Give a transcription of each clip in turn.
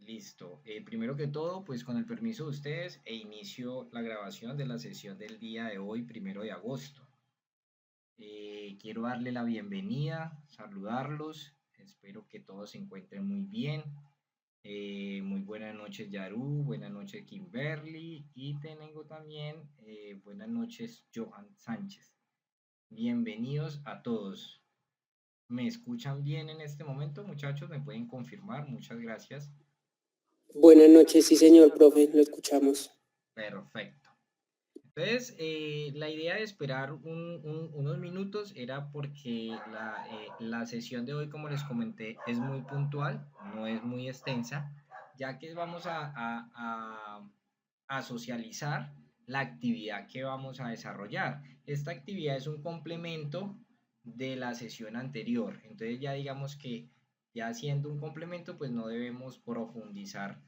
Listo. Primero que todo, pues con el permiso de ustedes, inicio la grabación de la sesión del día de hoy, 1 de agosto. Quiero darle la bienvenida, saludarlos. Espero que todos se encuentren muy bien. Muy buenas noches, Yaru. Buenas noches, Kimberly. Y tengo también buenas noches, Johan Sánchez. Bienvenidos a todos. ¿Me escuchan bien en este momento, muchachos? ¿Me pueden confirmar? Muchas gracias. Buenas noches, sí señor, profe, lo escuchamos. Perfecto. Entonces, la idea de esperar unos minutos era porque la sesión de hoy, como les comenté, es muy puntual, no es muy extensa, ya que vamos a socializar la actividad que vamos a desarrollar. Esta actividad es un complemento de la sesión anterior, entonces ya digamos que ya siendo un complemento, pues no debemos profundizar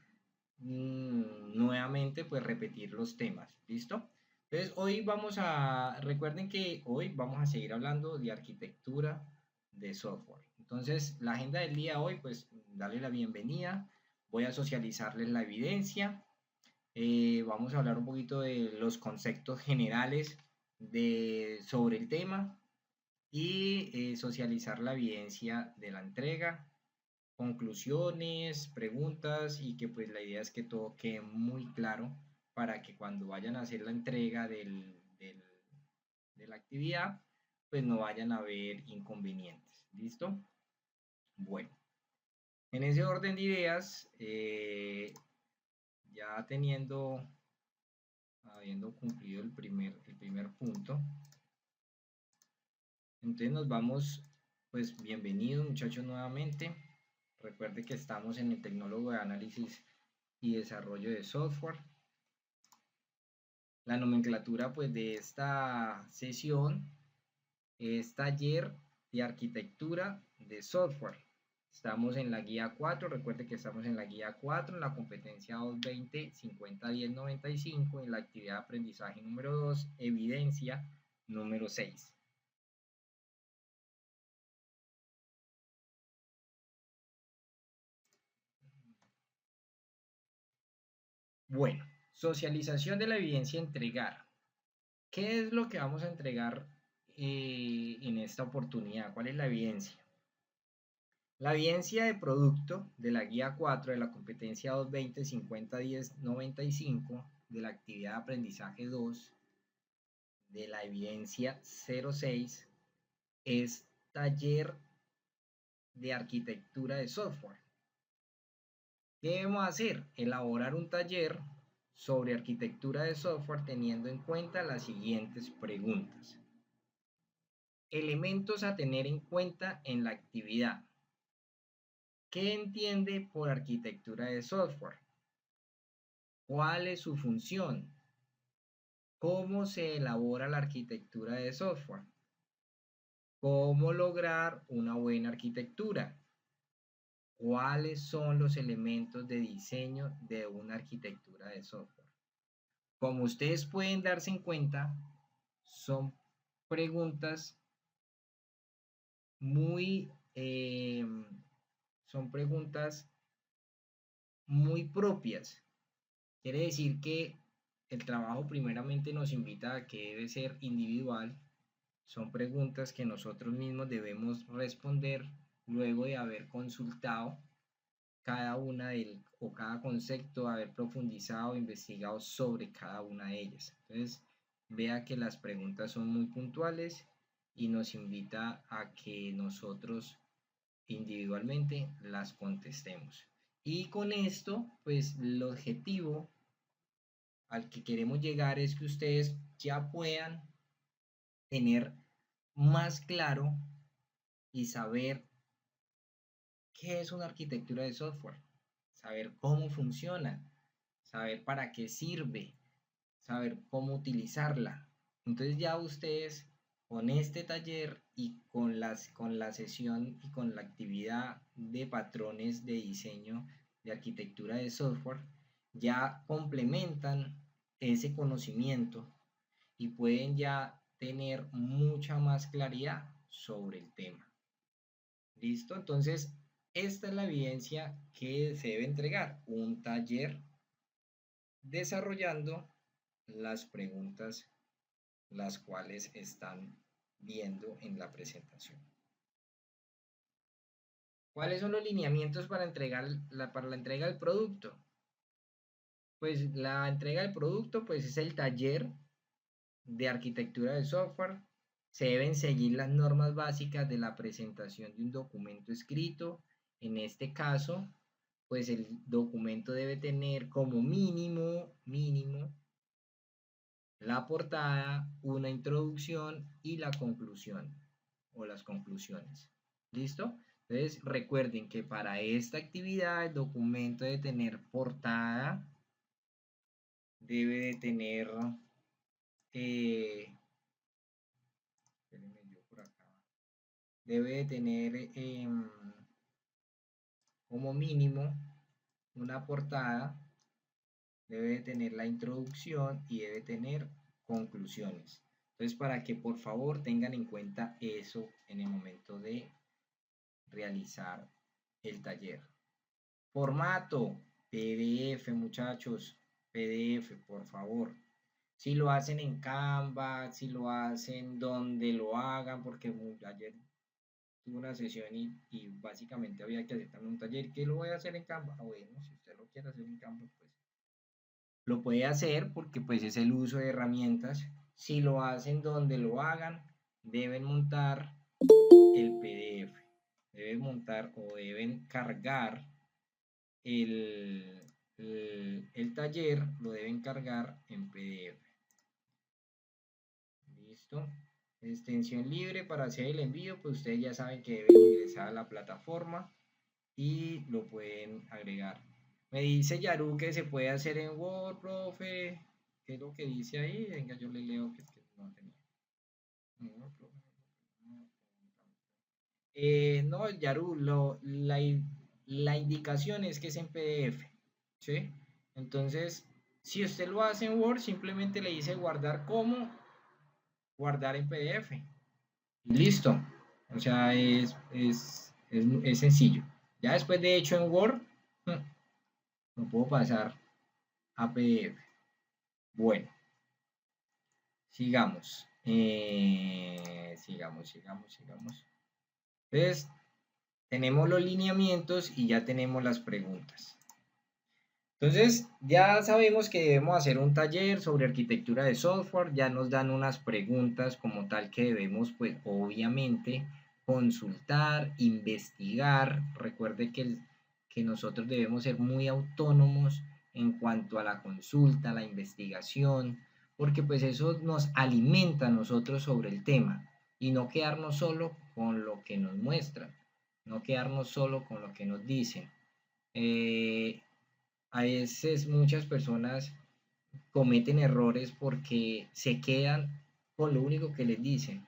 nuevamente, pues repetir los temas, ¿listo? Entonces, recuerden que hoy vamos a seguir hablando de arquitectura de software. Entonces, la agenda del día de hoy, pues, darle la bienvenida, voy a socializarles la evidencia, vamos a hablar un poquito de los conceptos generales sobre el tema y socializar la evidencia de la entrega, conclusiones, preguntas y que pues la idea es que todo quede muy claro para que cuando vayan a hacer la entrega de la actividad, pues no vayan a haber inconvenientes. ¿Listo? Bueno, en ese orden de ideas, ya habiendo cumplido el primer punto, entonces nos vamos, pues bienvenidos muchachos nuevamente. Recuerde que estamos en el Tecnólogo de Análisis y Desarrollo de Software. La nomenclatura pues de esta sesión es Taller de Arquitectura de Software. Estamos en la guía 4, recuerde que estamos en la guía 4, en la competencia 220 50 10 95, en la actividad de aprendizaje número 2, evidencia número 6. Bueno, socialización de la evidencia a entregar. ¿Qué es lo que vamos a entregar en esta oportunidad? ¿Cuál es la evidencia? La evidencia de producto de la guía 4 de la competencia 220 50 10 95 de la actividad de aprendizaje 2 de la evidencia 06 es taller de arquitectura de software. ¿Qué debemos hacer? Elaborar un taller sobre arquitectura de software teniendo en cuenta las siguientes preguntas. Elementos a tener en cuenta en la actividad. ¿Qué entiende por arquitectura de software? ¿Cuál es su función? ¿Cómo se elabora la arquitectura de software? ¿Cómo lograr una buena arquitectura? ¿Cuáles son los elementos de diseño de una arquitectura de software? Como ustedes pueden darse en cuenta, son preguntas muy, son preguntas muy propias. Quiere decir que el trabajo primeramente nos invita a que debe ser individual. Son preguntas que nosotros mismos debemos responder luego de haber consultado cada una o cada concepto, haber profundizado, investigado sobre cada una de ellas. Entonces, vea que las preguntas son muy puntuales y nos invita a que nosotros individualmente las contestemos. Y con esto, pues el objetivo al que queremos llegar es que ustedes ya puedan tener más claro y saber qué es una arquitectura de software, saber cómo funciona, saber para qué sirve, saber cómo utilizarla. Entonces ya ustedes con este taller y con la sesión y con la actividad de patrones de diseño de arquitectura de software, ya complementan ese conocimiento y pueden ya tener mucha más claridad sobre el tema. ¿Listo? Entonces, Esta es la evidencia que se debe entregar, un taller desarrollando las preguntas las cuales están viendo en la presentación. ¿Cuáles son los lineamientos para la entrega del producto? Pues la entrega del producto pues es el taller de arquitectura de software. Se deben seguir las normas básicas de la presentación de un documento escrito. En este caso, pues el documento debe tener como mínimo, la portada, una introducción y la conclusión o las conclusiones. ¿Listo? Entonces recuerden que para esta actividad el documento debe tener portada, debe de tener debe de tener como mínimo una portada, debe de tener la introducción y debe tener conclusiones. Entonces, para que por favor tengan en cuenta eso en el momento de realizar el taller. Formato, PDF, muchachos, PDF, por favor. Si lo hacen en Canva, si lo hacen donde lo hagan, porque ayer tuve una sesión y básicamente había que hacer también un taller. ¿Qué lo voy a hacer en Canva? Bueno, si usted lo quiere hacer en Canva, pues lo puede hacer porque pues es el uso de herramientas. Si lo hacen donde lo hagan, deben montar el PDF. Deben montar o deben cargar el taller, lo deben cargar en PDF. Listo. Extensión libre para hacer el envío, pues ustedes ya saben que deben ingresar a la plataforma y lo pueden agregar. Me dice Yaru que se puede hacer en Word, profe. ¿Qué es lo que dice ahí? Venga, yo le leo que no tenía. No, Yaru, la indicación es que es en PDF, ¿sí? Entonces, si usted lo hace en Word, simplemente le dice guardar como, guardar en PDF. Listo. O sea, es sencillo. Ya después de hecho en Word, lo puedo pasar a PDF. Bueno, sigamos. Sigamos. Entonces, tenemos los lineamientos y ya tenemos las preguntas. Entonces, ya sabemos que debemos hacer un taller sobre arquitectura de software, ya nos dan unas preguntas como tal que debemos, pues, obviamente, consultar, investigar. Recuerde que nosotros debemos ser muy autónomos en cuanto a la consulta, la investigación, porque pues eso nos alimenta a nosotros sobre el tema y no quedarnos solo con lo que nos muestran, no quedarnos solo con lo que nos dicen. A veces muchas personas cometen errores porque se quedan con lo único que les dicen.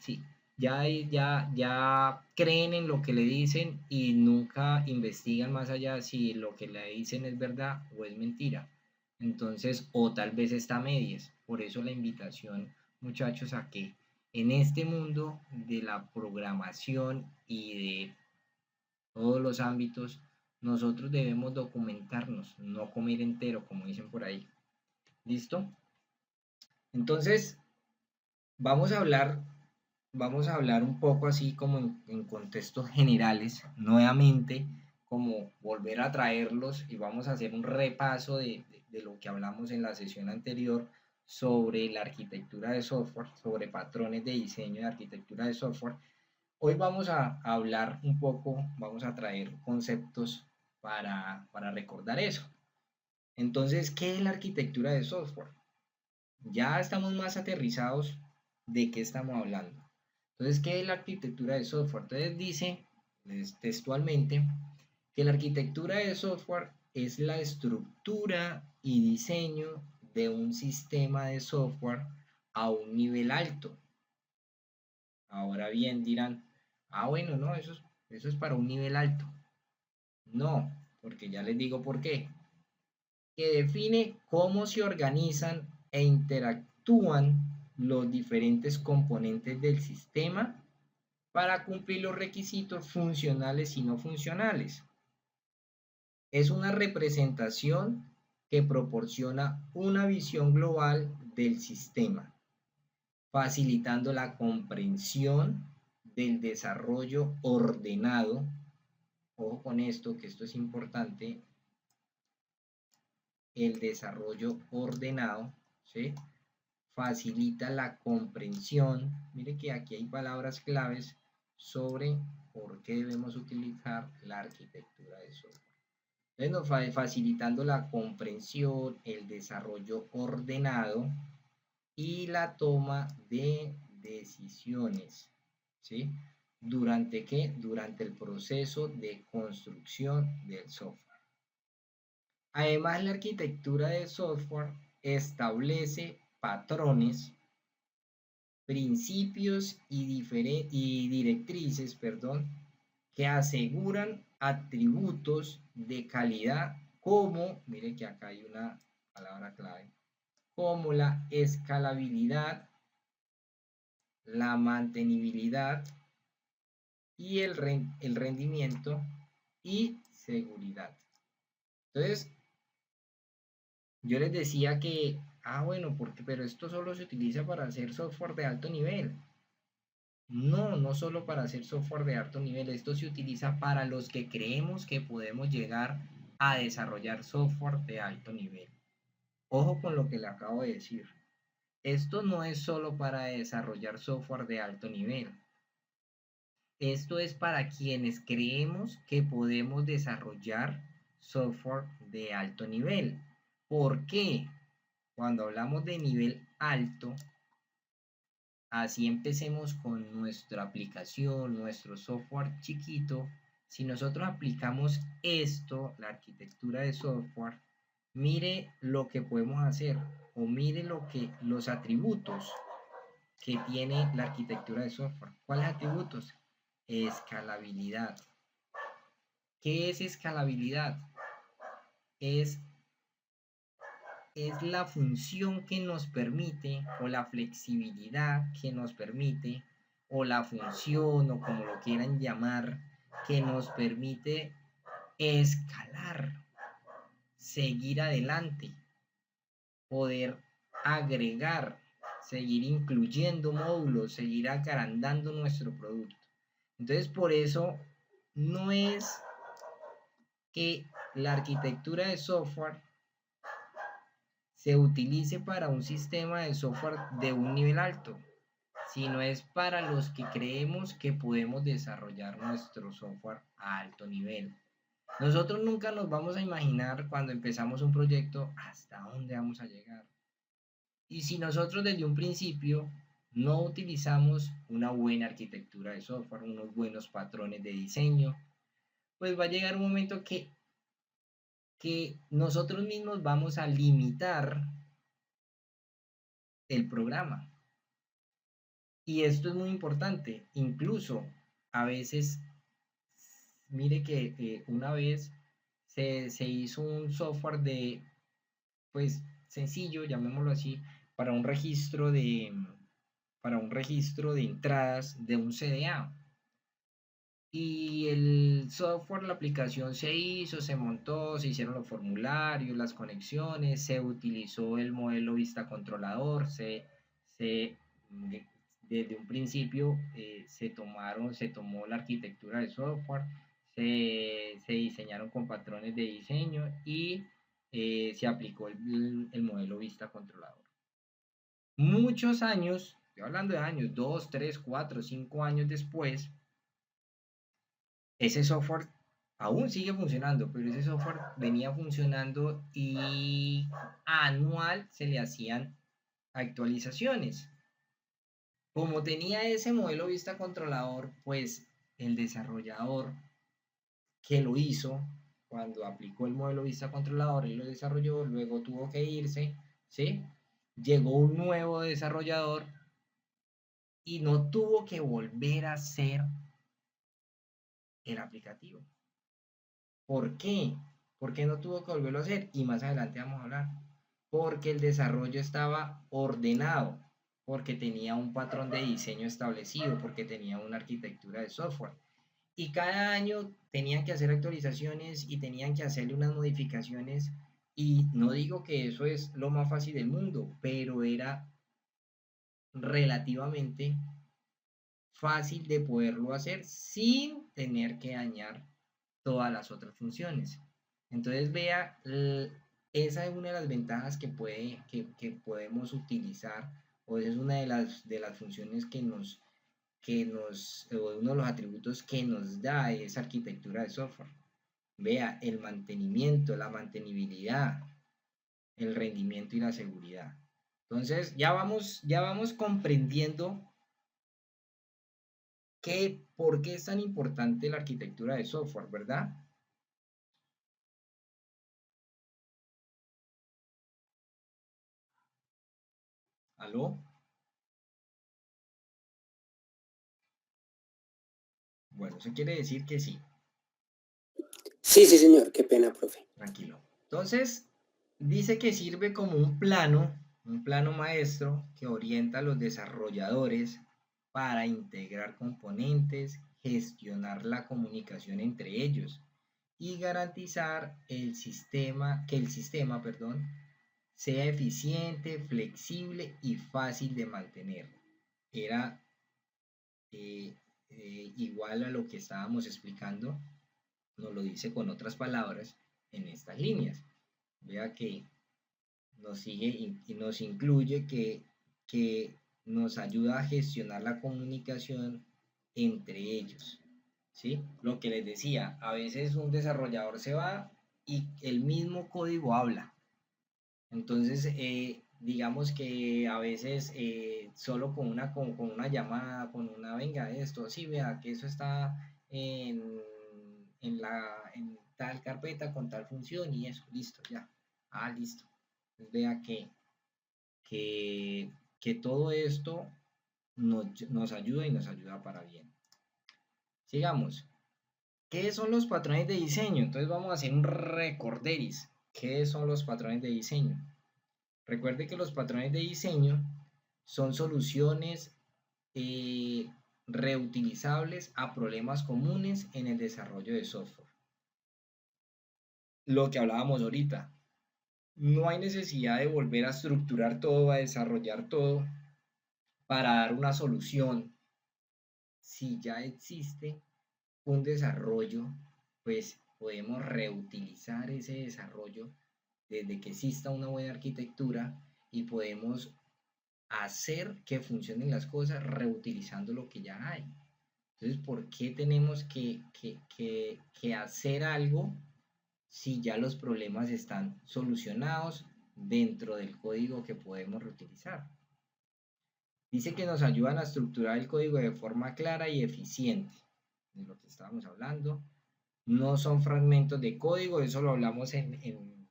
Sí, ya creen en lo que le dicen y nunca investigan más allá si lo que le dicen es verdad o es mentira. Entonces, o tal vez está a medias. Por eso la invitación, muchachos, a que en este mundo de la programación y de todos los ámbitos, nosotros debemos documentarnos, no comer entero, como dicen por ahí. ¿Listo? Entonces, vamos a hablar un poco así como en contextos generales, nuevamente, como volver a traerlos y vamos a hacer un repaso de lo que hablamos en la sesión anterior sobre la arquitectura de software, sobre patrones de diseño de arquitectura de software. Hoy vamos a hablar un poco, vamos a traer conceptos para recordar eso. Entonces, ¿qué es la arquitectura de software? Ya estamos más aterrizados de qué estamos hablando. Entonces, ¿qué es la arquitectura de software? Entonces dice textualmente que la arquitectura de software es la estructura y diseño de un sistema de software a un nivel alto. Ahora bien, dirán, bueno, no, eso es para un nivel alto. No, porque ya les digo por qué. Que define cómo se organizan e interactúan los diferentes componentes del sistema para cumplir los requisitos funcionales y no funcionales. Es una representación que proporciona una visión global del sistema, facilitando la comprensión del desarrollo ordenado. Ojo con esto, que esto es importante, el desarrollo ordenado, ¿sí? Facilita la comprensión. Mire que aquí hay palabras claves sobre por qué debemos utilizar la arquitectura de software. Entonces, facilitando la comprensión, el desarrollo ordenado y la toma de decisiones, ¿sí? ¿Durante qué? Durante el proceso de construcción del software. Además, la arquitectura de software establece patrones, principios y directrices, que aseguran atributos de calidad como, mire que acá hay una palabra clave, como la escalabilidad, la mantenibilidad y el rendimiento y seguridad. Entonces, yo les decía que, bueno, pero esto solo se utiliza para hacer software de alto nivel. No, no solo para hacer software de alto nivel, esto se utiliza para los que creemos que podemos llegar a desarrollar software de alto nivel. Ojo con lo que le acabo de decir. Esto no es solo para desarrollar software de alto nivel. Esto es para quienes creemos que podemos desarrollar software de alto nivel. ¿Por qué? Cuando hablamos de nivel alto, así empecemos con nuestra aplicación, nuestro software chiquito, si nosotros aplicamos esto, la arquitectura de software, mire lo que podemos hacer o mire los atributos que tiene la arquitectura de software. ¿Cuáles atributos? Escalabilidad. ¿Qué es escalabilidad? Es la función que nos permite, o la flexibilidad que nos permite, o la función, o como lo quieran llamar, que nos permite escalar, seguir adelante, poder agregar, seguir incluyendo módulos, seguir agrandando nuestro producto. Entonces, por eso no es que la arquitectura de software se utilice para un sistema de software de un nivel alto, sino es para los que creemos que podemos desarrollar nuestro software a alto nivel. Nosotros nunca nos vamos a imaginar cuando empezamos un proyecto hasta dónde vamos a llegar. Y si nosotros desde un principio no utilizamos una buena arquitectura de software, unos buenos patrones de diseño, pues va a llegar un momento que nosotros mismos vamos a limitar el programa. Y esto es muy importante. Incluso a veces, mire que una vez se hizo un software pues sencillo, llamémoslo así, para un registro de entradas de un CDA. Y el software, la aplicación se hizo, se montó, se hicieron los formularios, las conexiones, se utilizó el modelo vista controlador, desde un principio se tomó la arquitectura del software, se diseñaron con patrones de diseño y se aplicó el modelo vista controlador. Muchos años, estoy hablando de años, 2, 3, 4, 5 años después, ese software aún sigue funcionando, pero ese software venía funcionando y anual se le hacían actualizaciones. Como tenía ese modelo vista controlador, pues el desarrollador que lo hizo, cuando aplicó el modelo vista controlador y lo desarrolló, luego tuvo que irse, ¿sí? Llegó un nuevo desarrollador y no tuvo que volver a hacer el aplicativo. ¿Por qué? Porque no tuvo que volverlo a hacer y más adelante vamos a hablar. Porque el desarrollo estaba ordenado. porque tenía un patrón de diseño establecido, porque tenía una arquitectura de software. Y cada año tenían que hacer actualizaciones y tenían que hacerle unas modificaciones. Y no digo que eso es lo más fácil del mundo, pero era relativamente fácil de poderlo hacer sin tener que dañar todas las otras funciones. Entonces vea, esa es una de las ventajas que podemos utilizar, o es una de las funciones o uno de los atributos que nos da esa arquitectura de software. Vea, el mantenimiento, la mantenibilidad, el rendimiento y la seguridad. Entonces ya vamos comprendiendo por qué es tan importante la arquitectura de software, ¿verdad? ¿Aló? Bueno, eso quiere decir que sí. Sí, sí, señor. Qué pena, profe. Tranquilo. Entonces, dice que sirve como un plano maestro que orienta a los desarrolladores para integrar componentes, gestionar la comunicación entre ellos y garantizar que el sistema, perdón, sea eficiente, flexible y fácil de mantener. Era eh, igual a lo que estábamos explicando, nos lo dice con otras palabras en estas líneas. Vea que nos sigue y nos incluye que nos ayuda a gestionar la comunicación entre ellos. ¿Sí? Lo que les decía, a veces un desarrollador se va y el mismo código habla. Entonces, digamos que a veces solo con una llamada, con una venga esto, sí, vea que eso está en tal carpeta con tal función y eso, listo, ya. Ah, listo. Entonces, vea que, que todo esto nos ayuda y nos ayuda para bien. Sigamos. ¿Qué son los patrones de diseño? Entonces vamos a hacer un recorderis. ¿Qué son los patrones de diseño? Recuerde que los patrones de diseño son soluciones eh, reutilizables a problemas comunes en el desarrollo de software. Lo que hablábamos ahorita, no hay necesidad de volver a estructurar todo, a desarrollar todo para dar una solución. Si ya existe un desarrollo, pues podemos reutilizar ese desarrollo desde que exista una buena arquitectura y podemos hacer que funcionen las cosas reutilizando lo que ya hay. Entonces, ¿por qué tenemos que hacer algo si ya los problemas están solucionados dentro del código que podemos reutilizar? Dice que nos ayudan a estructurar el código de forma clara y eficiente, de lo que estábamos hablando. No son fragmentos de código, eso lo hablamos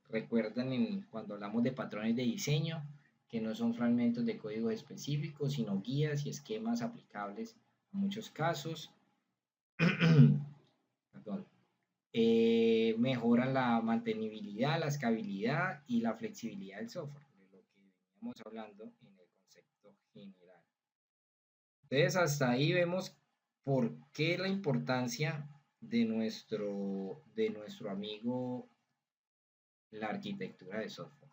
recuerdan cuando hablamos de patrones de diseño, que no son fragmentos de código específicos, sino guías y esquemas aplicables a muchos casos. Perdón. Mejoran la mantenibilidad, la escalabilidad y la flexibilidad del software, de lo que veníamos hablando en el concepto general. Entonces, hasta ahí vemos por qué la importancia de nuestro amigo la arquitectura de software.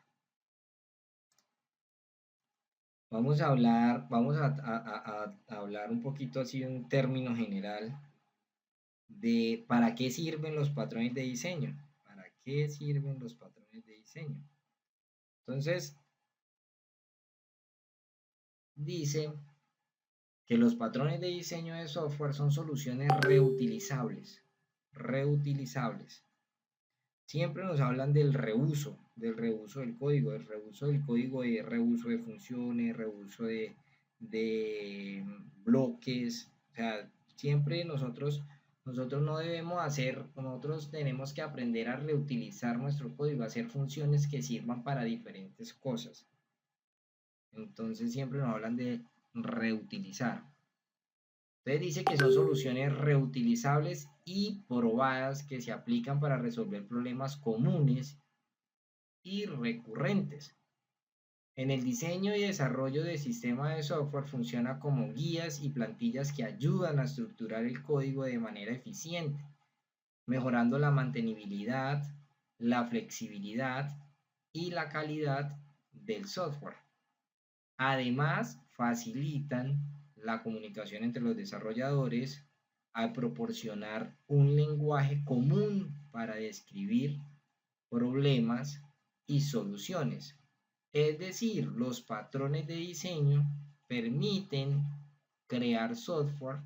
Vamos a hablar un poquito así en término general de para qué sirven los patrones de diseño. ¿Para qué sirven los patrones de diseño? Entonces, dice que los patrones de diseño de software son soluciones reutilizables. Reutilizables. Siempre nos hablan del reuso del código, del reuso de funciones, reuso de bloques. O sea, siempre nosotros no debemos hacer, nosotros tenemos que aprender a reutilizar nuestro código, a hacer funciones que sirvan para diferentes cosas. Entonces siempre nos hablan de reutilizar. Entonces dice que son soluciones reutilizables y probadas que se aplican para resolver problemas comunes y recurrentes. En el diseño y desarrollo de sistemas de software funciona como guías y plantillas que ayudan a estructurar el código de manera eficiente, mejorando la mantenibilidad, la flexibilidad y la calidad del software. Además, facilitan la comunicación entre los desarrolladores al proporcionar un lenguaje común para describir problemas y soluciones. Es decir, los patrones de diseño permiten crear software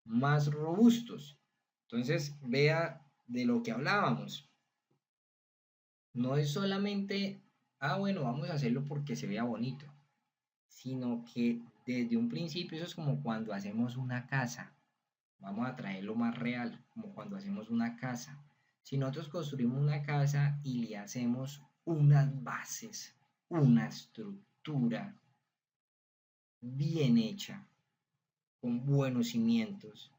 más robustos. Entonces, vea de lo que hablábamos. No es solamente, bueno, vamos a hacerlo porque se vea bonito, sino que desde un principio eso es como cuando hacemos una casa. Vamos a traerlo más real, como cuando hacemos una casa. Si nosotros construimos una casa y le hacemos unas bases, una estructura bien hecha, con buenos cimientos,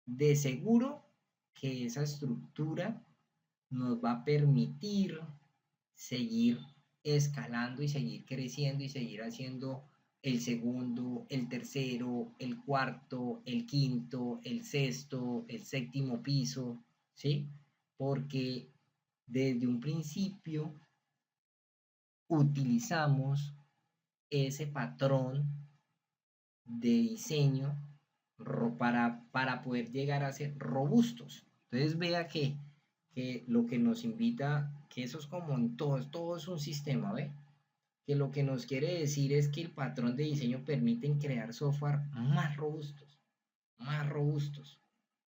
de seguro que esa estructura nos va a permitir seguir escalando y seguir creciendo y seguir haciendo el segundo, el tercero, el cuarto, el quinto, el sexto, el séptimo piso, ¿sí? Porque desde un principio utilizamos ese patrón de diseño para poder llegar a ser robustos. Entonces vea que lo que nos invita, que eso es como en todo es un sistema, ¿ve? Que lo que nos quiere decir es que el patrón de diseño permite crear software más robustos, más robustos.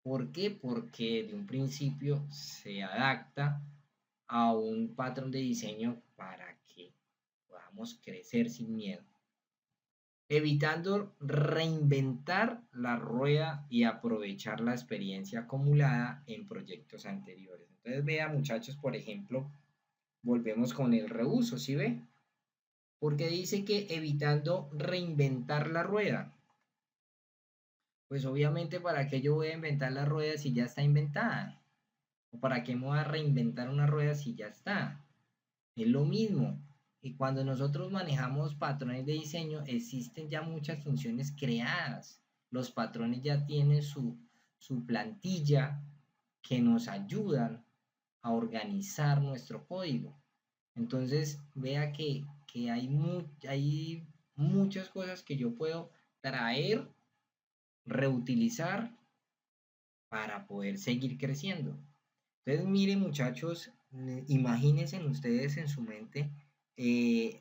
¿Por qué? Porque de un principio se adapta a un patrón de diseño para que podamos crecer sin miedo, evitando reinventar la rueda y aprovechar la experiencia acumulada en proyectos anteriores. Entonces vea muchachos, por ejemplo, volvemos con el reuso, ¿sí ve? Porque dice que evitando reinventar la rueda. Pues obviamente, ¿para qué yo voy a inventar la rueda si ya está inventada? ¿O para qué me voy a reinventar una rueda si ya está? Es lo mismo. Y cuando nosotros manejamos patrones de diseño, existen ya muchas funciones creadas. Los patrones ya tienen su plantilla que nos ayudan a organizar nuestro código. Entonces, vea que hay muchas cosas que yo puedo traer, reutilizar para poder seguir creciendo. Entonces, miren muchachos, imagínense ustedes en su mente eh,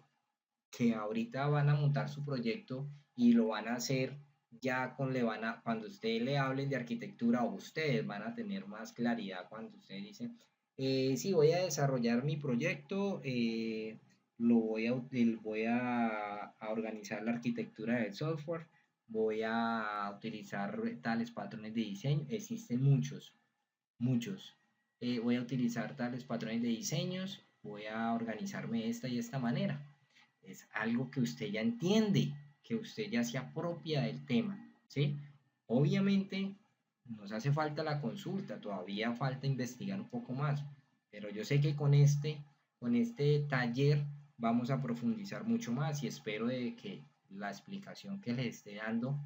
que ahorita van a montar su proyecto y lo van a hacer ya cuando ustedes le hablen de arquitectura o ustedes van a tener más claridad cuando ustedes dicen, sí, voy a desarrollar mi proyecto, voy a organizar la arquitectura del software, voy a utilizar tales patrones de diseño, existen muchos, muchos. Voy a utilizar tales patrones de diseños, voy a organizarme de esta y esta manera. Es algo que usted ya entiende, que usted ya se apropia del tema, ¿sí? Obviamente nos hace falta la consulta, todavía falta investigar un poco más, pero yo sé que con este taller vamos a profundizar mucho más y espero de que la explicación que les esté dando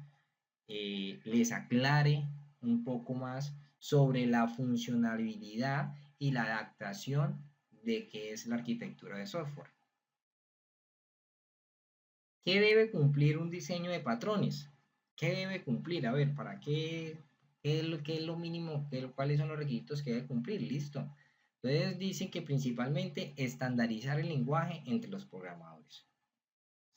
les aclare un poco más sobre la funcionalidad y la adaptación de qué es la arquitectura de software. ¿Qué debe cumplir un diseño de patrones? ¿Qué debe cumplir? A ver, ¿para qué es lo mínimo? ¿Cuáles son los requisitos que debe cumplir? Listo. Entonces dicen que principalmente estandarizar el lenguaje entre los programadores.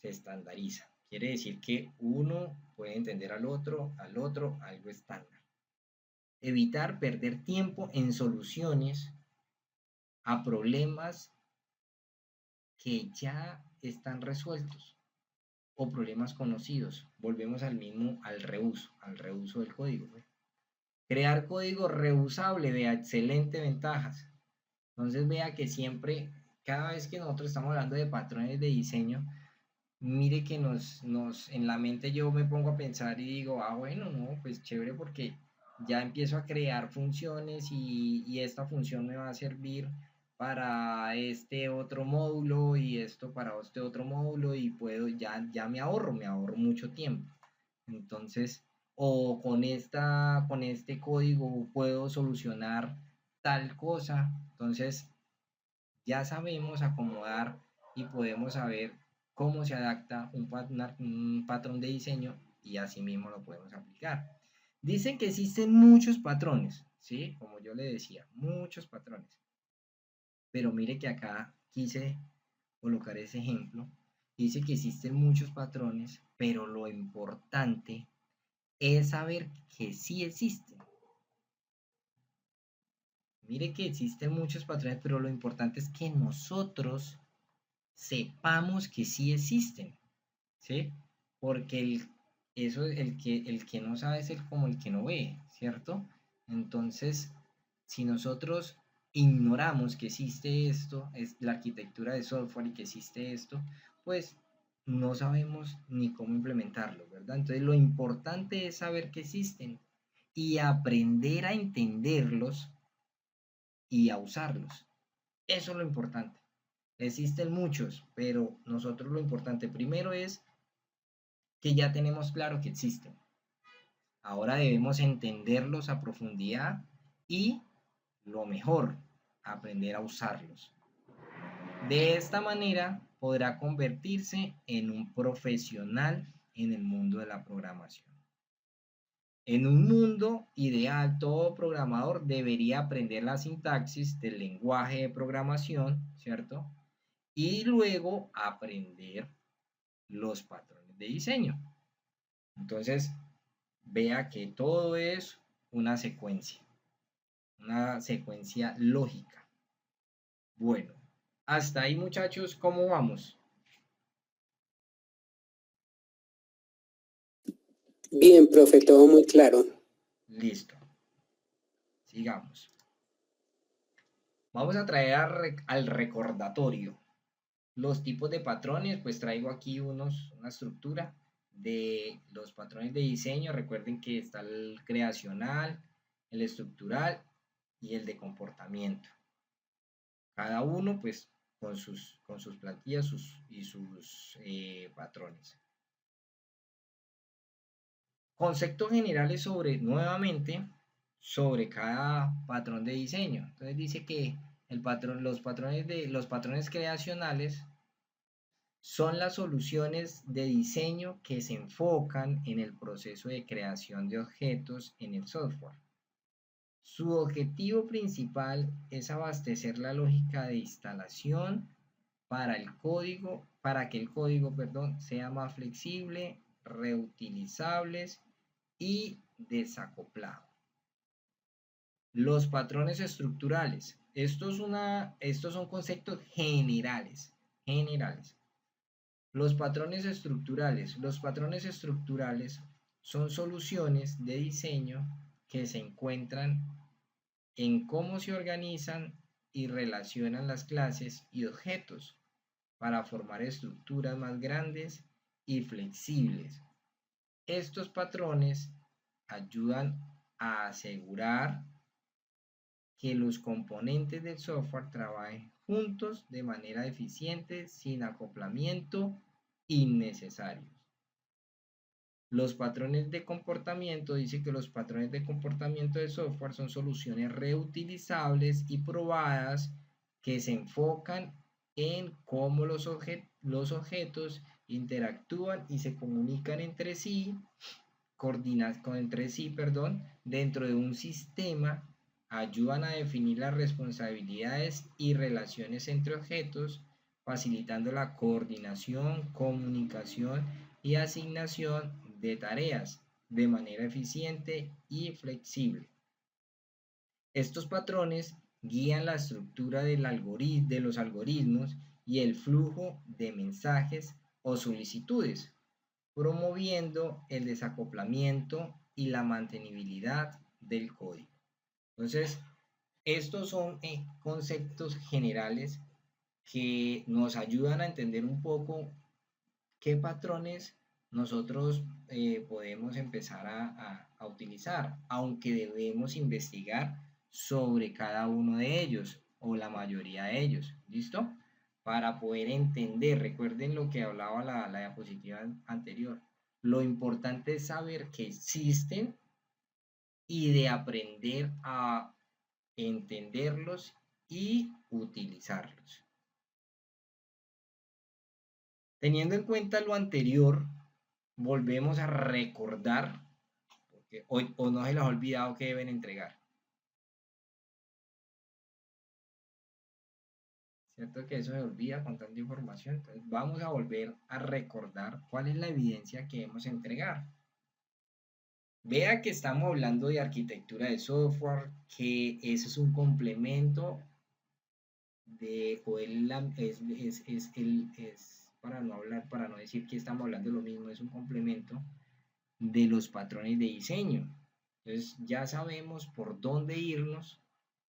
Se estandariza. Quiere decir que uno puede entender al otro algo estándar. Evitar perder tiempo en soluciones a problemas que ya están resueltos o problemas conocidos. Volvemos al reuso del código. Crear código reusable, vea, excelente ventajas. Entonces vea que siempre, cada vez que nosotros estamos hablando de patrones de diseño, mire que en la mente yo me pongo a pensar y digo, bueno, no, pues chévere porque ya empiezo a crear funciones y esta función me va a servir para este otro módulo y esto para este otro módulo y puedo, ya me ahorro mucho tiempo. Entonces, o con este código puedo solucionar tal cosa. Entonces, ya sabemos acomodar y podemos saber cómo se adapta un patrón de diseño y así mismo lo podemos aplicar. Dicen que existen muchos patrones, ¿sí? Como yo le decía, muchos patrones. Pero mire que acá quise colocar ese ejemplo. Dice que existen muchos patrones, pero lo importante es saber que sí existen. Mire que existen muchos patrones, pero lo importante es que nosotros sepamos que sí existen, ¿sí? Porque el que no sabe es como el que no ve, ¿cierto? Entonces, si nosotros ignoramos que existe esto, es la arquitectura de software y que existe esto, pues no sabemos ni cómo implementarlo, ¿verdad? Entonces, lo importante es saber que existen y aprender a entenderlos y a usarlos. Eso es lo importante. Existen muchos, pero nosotros lo importante primero es que ya tenemos claro que existen. Ahora debemos entenderlos a profundidad y, lo mejor, aprender a usarlos. De esta manera podrá convertirse en un profesional en el mundo de la programación. En un mundo ideal, todo programador debería aprender la sintaxis del lenguaje de programación, ¿cierto? Y luego aprender los patrones de diseño. Entonces, vea que todo es una secuencia lógica. Bueno, hasta ahí muchachos, ¿cómo vamos? Bien, profe, todo muy claro. Listo, sigamos. Vamos a traer al recordatorio los tipos de patrones, pues traigo aquí una estructura de los patrones de diseño. Recuerden que está el creacional, el estructural y el de comportamiento. Cada uno pues con sus plantillas y sus patrones. Conceptos generales nuevamente, sobre cada patrón de diseño. Entonces dice que los patrones creacionales son las soluciones de diseño que se enfocan en el proceso de creación de objetos en el software. Su objetivo principal es abastecer la lógica de instalación para que el código, perdón, sea más flexible, reutilizables y desacoplado. Los patrones estructurales. Estos son conceptos generales. Los patrones estructurales. Los patrones estructurales son soluciones de diseño que se encuentran en cómo se organizan y relacionan las clases y objetos para formar estructuras más grandes y flexibles. Estos patrones ayudan a asegurar que los componentes del software trabajen juntos de manera eficiente sin acoplamiento innecesarios. Los patrones de comportamiento, dice que los patrones de comportamiento de software son soluciones reutilizables y probadas que se enfocan en cómo los objetos interactúan y se comunican entre sí, dentro de un sistema, ayudan a definir las responsabilidades y relaciones entre objetos, facilitando la coordinación, comunicación y asignación de tareas de manera eficiente y flexible. Estos patrones guían la estructura de los algoritmos y el flujo de mensajes o solicitudes, promoviendo el desacoplamiento y la mantenibilidad del código. Entonces, estos son conceptos generales que nos ayudan a entender un poco qué patrones nosotros podemos empezar a utilizar, aunque debemos investigar sobre cada uno de ellos. o la mayoría de ellos. ¿Listo? Para poder entender, recuerden lo que hablaba la diapositiva anterior. Lo importante es saber que existen y de aprender a entenderlos y utilizarlos. Teniendo en cuenta lo anterior, volvemos a recordar, porque hoy o no se les ha olvidado que deben entregar. ¿Cierto que eso se olvida con tanta información? Entonces vamos a volver a recordar cuál es la evidencia que debemos entregar. Vea que estamos hablando de arquitectura de software, que eso es un complemento de, o para no hablar, para no decir que estamos hablando de lo mismo, es un complemento de los patrones de diseño. Entonces ya sabemos por dónde irnos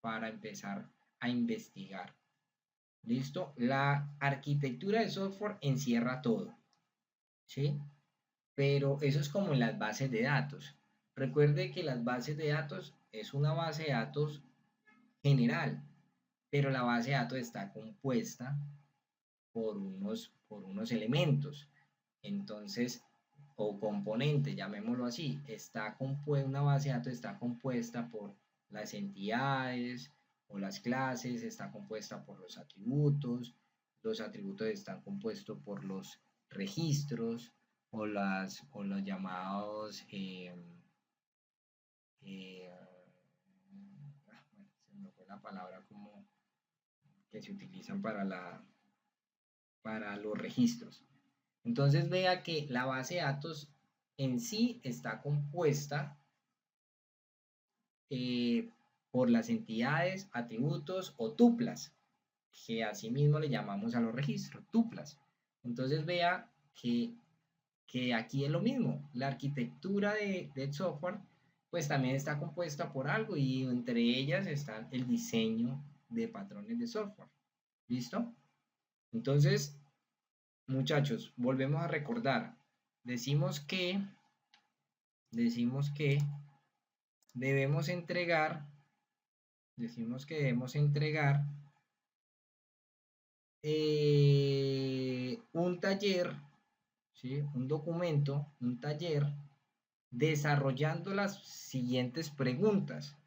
para empezar a investigar. ¿Listo? La arquitectura de software encierra todo, ¿sí? Pero eso es como en las bases de datos. Recuerde que las bases de datos es una base de datos general, pero la base de datos está compuesta por unos elementos. Entonces, o componentes, llamémoslo así, una base de datos está compuesta por las entidades o las clases, está compuesta por los atributos están compuestos por los registros o los llamados bueno, se me fue la palabra como que se utilizan para los registros. Entonces vea que la base de datos en sí está compuesta por las entidades, atributos o tuplas, que asimismo le llamamos a los registros, tuplas. Entonces vea que aquí es lo mismo, la arquitectura del software pues también está compuesta por algo y entre ellas está el diseño de patrones de software. ¿Listo? Entonces, muchachos, volvemos a recordar. Decimos que debemos entregar, un taller, ¿sí? Un documento, un taller, desarrollando las siguientes preguntas,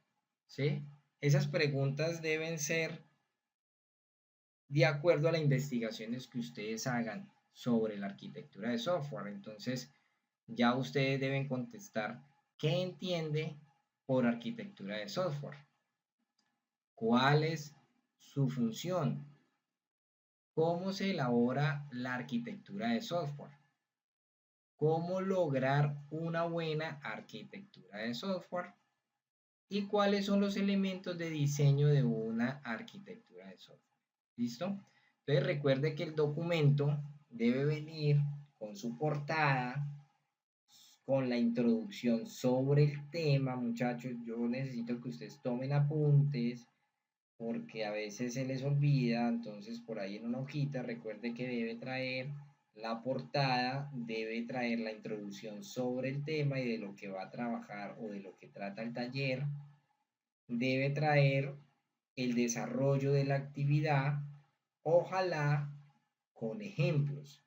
¿sí? Esas preguntas deben ser de acuerdo a las investigaciones que ustedes hagan sobre la arquitectura de software. Entonces, ya ustedes deben contestar qué entiende por arquitectura de software, cuál es su función, cómo se elabora la arquitectura de software, cómo lograr una buena arquitectura de software y cuáles son los elementos de diseño de una arquitectura de software. ¿Listo? Entonces recuerde que el documento debe venir con su portada, con la introducción sobre el tema. Muchachos, yo necesito que ustedes tomen apuntes porque a veces se les olvida. Entonces por ahí en una hojita recuerde que debe traer la portada, debe traer la introducción sobre el tema y de lo que va a trabajar o de lo que trata el taller, debe traer el desarrollo de la actividad, ojalá con ejemplos.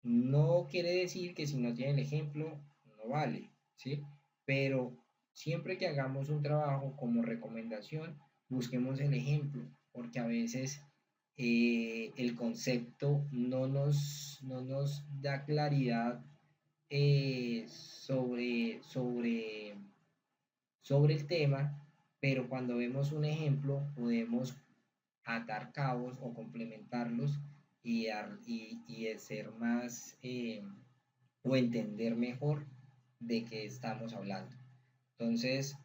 No quiere decir que si no tiene el ejemplo no vale, ¿sí? Pero siempre que hagamos un trabajo como recomendación, busquemos el ejemplo, porque a veces el concepto no nos da claridad sobre el tema, pero cuando vemos un ejemplo podemos atar cabos o complementarlos y ser más o entender mejor de qué estamos hablando. Entonces,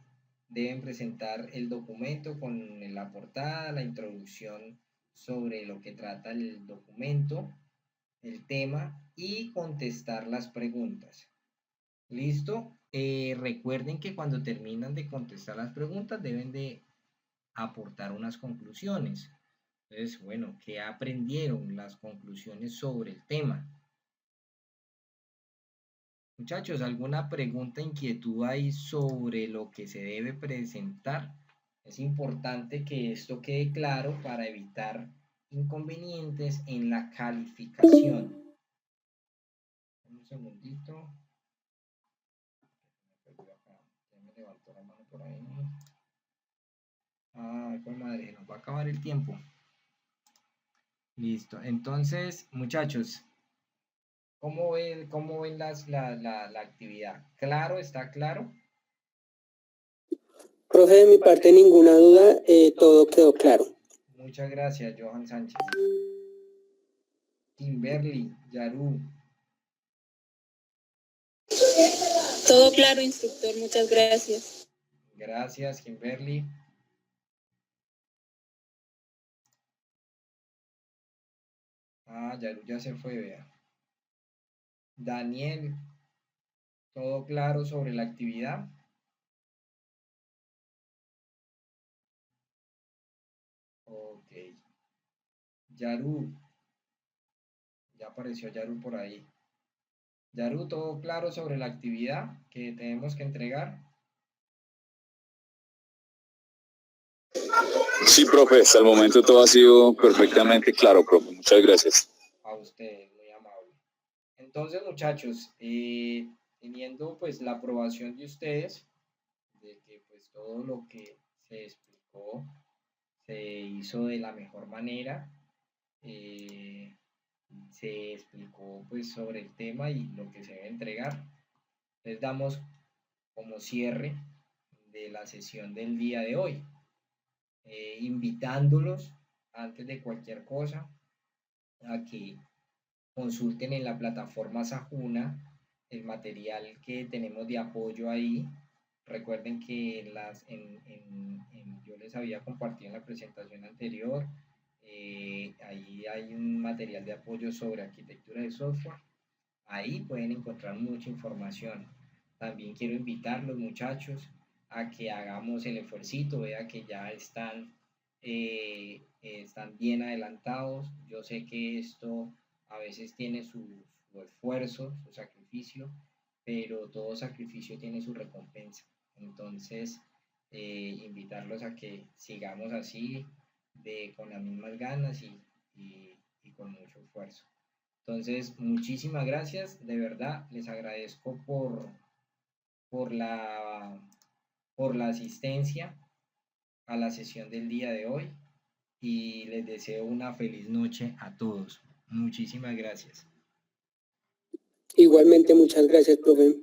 deben presentar el documento con la portada, la introducción sobre lo que trata el documento, el tema y contestar las preguntas. ¿Listo? Recuerden que cuando terminan de contestar las preguntas deben de aportar unas conclusiones. Entonces, bueno, ¿qué aprendieron? Las conclusiones sobre el tema. Muchachos, ¿alguna pregunta, inquietud hay sobre lo que se debe presentar? Es importante que esto quede claro para evitar inconvenientes en la calificación. Un segundito. Ya me levantó la mano por ahí. Ay, pues madre, nos va a acabar el tiempo. Listo. Entonces, muchachos, cómo ven la actividad? ¿Claro? ¿Está claro? Profe, de mi parte ninguna duda, todo quedó claro. Muchas gracias, Johan Sánchez. Kimberly, Yaru. Todo claro, instructor, muchas gracias. Gracias, Kimberly. Ah, Yaru ya se fue, vea. Daniel, ¿todo claro sobre la actividad? Ok. Yaru, ya apareció Yaru por ahí. Yaru, ¿todo claro sobre la actividad que tenemos que entregar? Sí, profe, hasta el momento todo ha sido perfectamente claro, profe. Muchas gracias. A ustedes, muy amable. Entonces, muchachos, teniendo pues la aprobación de ustedes, de que pues todo lo que se explicó se hizo de la mejor manera, eh, se explicó pues sobre el tema y lo que se debe entregar, les damos como cierre de la sesión del día de hoy, invitándolos antes de cualquier cosa a que consulten en la plataforma Sajuna el material que tenemos de apoyo ahí. Recuerden que yo les había compartido en la presentación anterior, ahí hay un material de apoyo sobre arquitectura de software. Ahí pueden encontrar mucha información. También quiero invitarlos, muchachos, a que hagamos el esfuercito, vea que ya están bien adelantados. Yo sé que esto a veces tiene su esfuerzo, su sacrificio, pero todo sacrificio tiene su recompensa. Entonces, invitarlos a que sigamos así, con las mismas ganas y con mucho esfuerzo. Entonces, muchísimas gracias, de verdad, les agradezco por la, por la asistencia a la sesión del día de hoy y les deseo una feliz noche a todos. Muchísimas gracias. Igualmente, muchas gracias, profe.